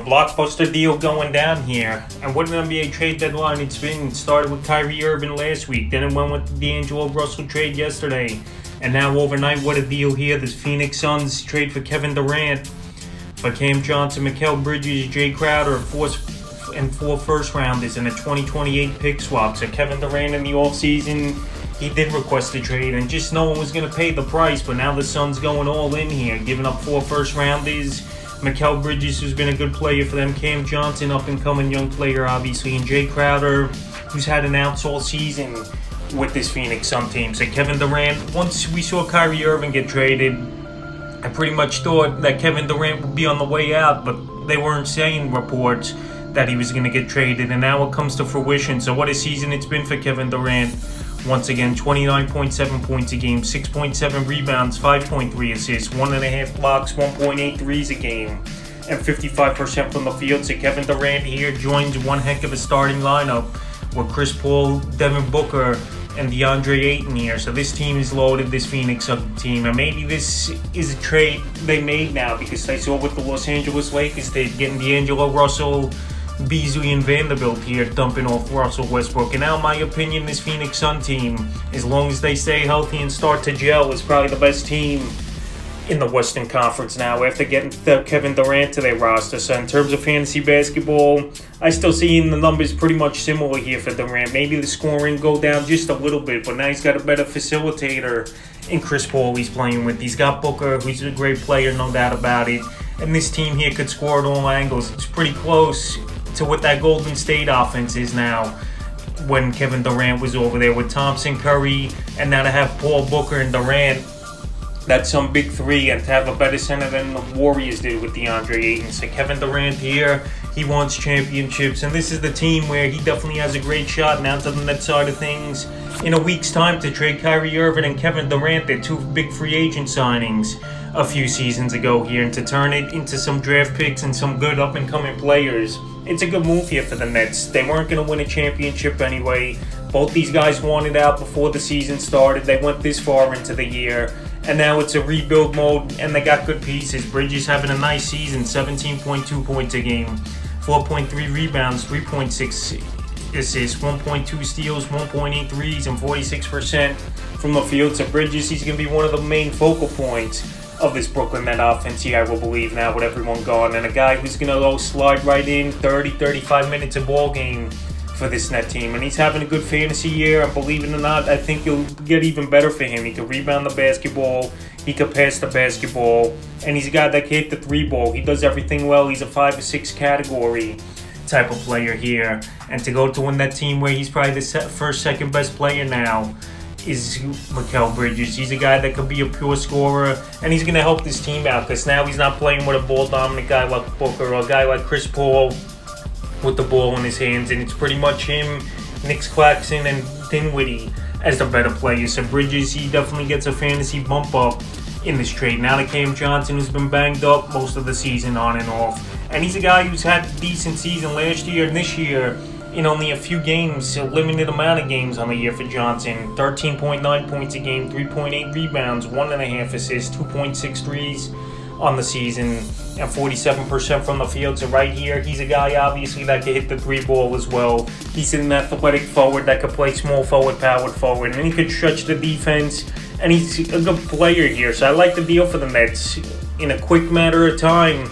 blockbuster deal going down here. And what an NBA trade deadline it's been. It started with Kyrie Irving last week, then it went with the D'Angelo Russell trade yesterday. And now overnight, what a deal here. This Phoenix Suns trade for Kevin Durant, for Cam Johnson, Mikal Bridges, Jay Crowder, four first rounders, and a 2028 pick swap. So Kevin Durant in the offseason, he did request a trade, and just no one was going to pay the price. But now the Suns going all in here, giving up 4 first rounders. Mikal Bridges, who's been a good player for them. Cam Johnson, up and coming young player, obviously. And Jay Crowder, who's had an outs all season with this Phoenix Sun team. So Kevin Durant, once we saw Kyrie Irving get traded, I pretty much thought that Kevin Durant would be on the way out, but they weren't saying reports that he was going to get traded, and now it comes to fruition. So what a season it's been for Kevin Durant. Once again, 29.7 points a game, 6.7 rebounds, 5.3 assists, 1.5 blocks, 1.8 threes a game, and 55% from the field. So Kevin Durant here joins one heck of a starting lineup with Chris Paul, Devin Booker, and DeAndre Ayton here. So this team is loaded, this Phoenix team. And maybe this is a trade they made now, because they saw with the Los Angeles Lakers, they're getting D'Angelo Russell, Beasley, and Vanderbilt here dumping off Russell Westbrook. And now, in my opinion, this Phoenix Sun team, as long as they stay healthy and start to gel, is probably the best team in the Western Conference now after getting Kevin Durant to their roster. So in terms of fantasy basketball, I still see the numbers pretty much similar here for Durant. Maybe the scoring go down just a little bit, but now he's got a better facilitator in Chris Paul he's playing with. He's got Booker, who's a great player, no doubt about it. And this team here could score at all angles. It's pretty close to what that Golden State offense is now when Kevin Durant was over there with Thompson, Curry, and now to have Paul, Booker, and Durant. That's some big three, and to have a better center than the Warriors did with DeAndre Ayton. So Kevin Durant here, he wants championships, and this is the team where he definitely has a great shot now to the net side of things. In a week's time to trade Kyrie Irving and Kevin Durant, they're 2 big free agent signings a few seasons ago here, and to turn it into some draft picks and some good up-and-coming players. It's a good move here for the Nets. They weren't going to win a championship anyway. Both these guys wanted out before the season started. They went this far into the year, and now it's a rebuild mode, and they got good pieces. Bridges having a nice season, 17.2 points a game, 4.3 rebounds, 3.6 assists, 1.2 steals, 1.8 threes, and 46% from the field. So Bridges, he's going to be one of the main focal points of this Brooklyn Net offense here, I will believe, now with everyone gone. And a guy who's going to go slide right in 30-35 minutes a ball game for this Net team. And he's having a good fantasy year, and believe it or not, I think it'll get even better for him. He can rebound the basketball, he can pass the basketball, and he's a guy that can hit the 3-ball. He does everything well. He's a 5 or 6 category type of player here. And to go to win that team where he's probably the second best player now is Mikal Bridges. He's a guy that could be a pure scorer, and he's going to help this team out, because now he's not playing with a ball-dominant guy like Booker or a guy like Chris Paul with the ball in his hands, and it's pretty much him, Nick Claxton, and Dinwiddie as the better players. So Bridges, he definitely gets a fantasy bump up in this trade. Now to Cam Johnson, who's been banged up most of the season on and off, and he's a guy who's had a decent season last year and this year in only a few games, a limited amount of games on the year for Johnson. 13.9 points a game, 3.8 rebounds, 1.5 assists, 2.6 threes on the season, and 47% from the field. So right here, he's a guy obviously that can hit the 3-ball as well. He's an athletic forward that could play small forward, powered forward, and he could stretch the defense, and he's a good player here. So I like the deal for the Nets. In a quick matter of time,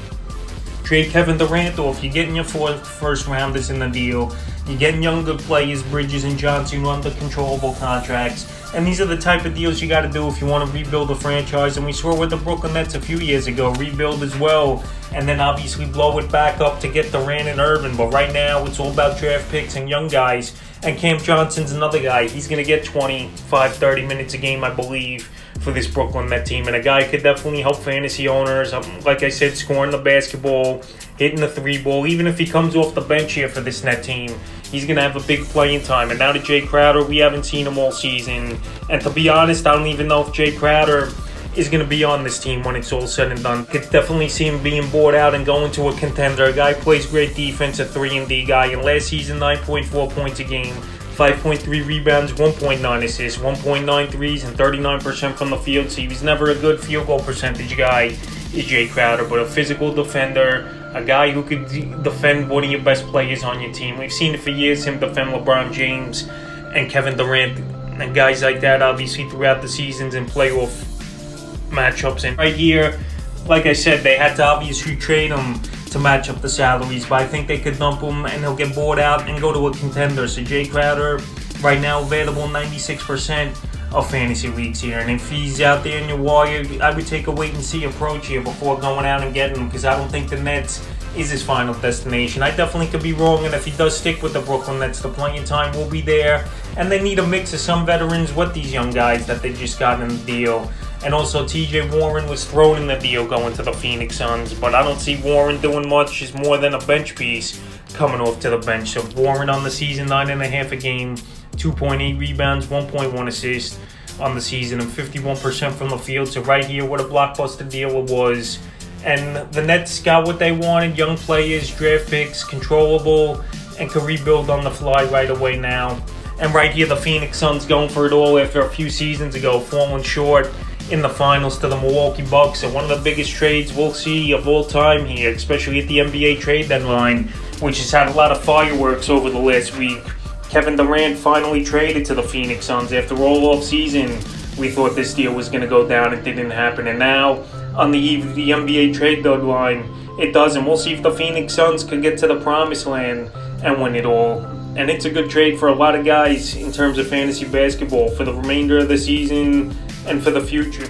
trade Kevin Durant, or if you're getting your 4 first rounders in the deal, you're getting young good players, Bridges and Johnson, under controllable contracts. And these are the type of deals you got to do if you want to rebuild a franchise. And we saw with the Brooklyn Nets a few years ago, rebuild as well, and then obviously blow it back up to get Durant and Irving. But right now, it's all about draft picks and young guys. And Cam Johnson's another guy. He's going to get 25, 30 minutes a game, I believe, for this Brooklyn Net team. And a guy could definitely help fantasy owners. Like I said, scoring the basketball, hitting the 3-ball. Even if he comes off the bench here for this Net team, he's going to have a big playing time. And now to Jay Crowder, we haven't seen him all season. And to be honest, I don't even know if Jay Crowder is going to be on this team when it's all said and done. Could definitely see him being bought out and going to a contender. A guy plays great defense, a 3-and-D guy. And last season, 9.4 points a game, 5.3 rebounds, 1.9 assists, 1.9 threes, and 39% from the field. So he was never a good field goal percentage guy, is Jay Crowder, but a physical defender, A guy who could defend one of your best players on your team. We've seen it for years, him defend LeBron James and Kevin Durant and guys like that, obviously, throughout the seasons and playoff matchups. And right here, like I said, they had to obviously trade him to match up the salaries, but I think they could dump him and he'll get bought out and go to a contender. So Jay Crowder, right now available 96% of fantasy leagues here, and if he's out there in your wire, I would take a wait and see approach here before going out and getting him, because I don't think the Nets is his final destination. I definitely could be wrong, and if he does stick with the Brooklyn Nets, the playing time will be there, and they need a mix of some veterans with these young guys that they just got in the deal. And also TJ Warren was thrown in the deal going to the Phoenix Suns, but I don't see Warren doing much. He's more than a bench piece coming off to the bench. So Warren on the season, 9.5 a game, 2.8 rebounds, 1.1 assists on the season, and 51% from the field. So right here, what a blockbuster deal it was. And the Nets got what they wanted: young players, draft picks, controllable, and can rebuild on the fly right away now. And right here, the Phoenix Suns going for it all after a few seasons ago, falling short in the finals to the Milwaukee Bucks. And one of the biggest trades we'll see of all time here, especially at the NBA trade deadline, which has had a lot of fireworks over the last week. Kevin Durant finally traded to the Phoenix Suns after all off season. We thought this deal was going to go down. It didn't happen. And now, on the eve of the NBA trade deadline, it does. And we'll see if the Phoenix Suns could get to the promised land and win it all. And it's a good trade for a lot of guys in terms of fantasy basketball for the remainder of the season and for the future.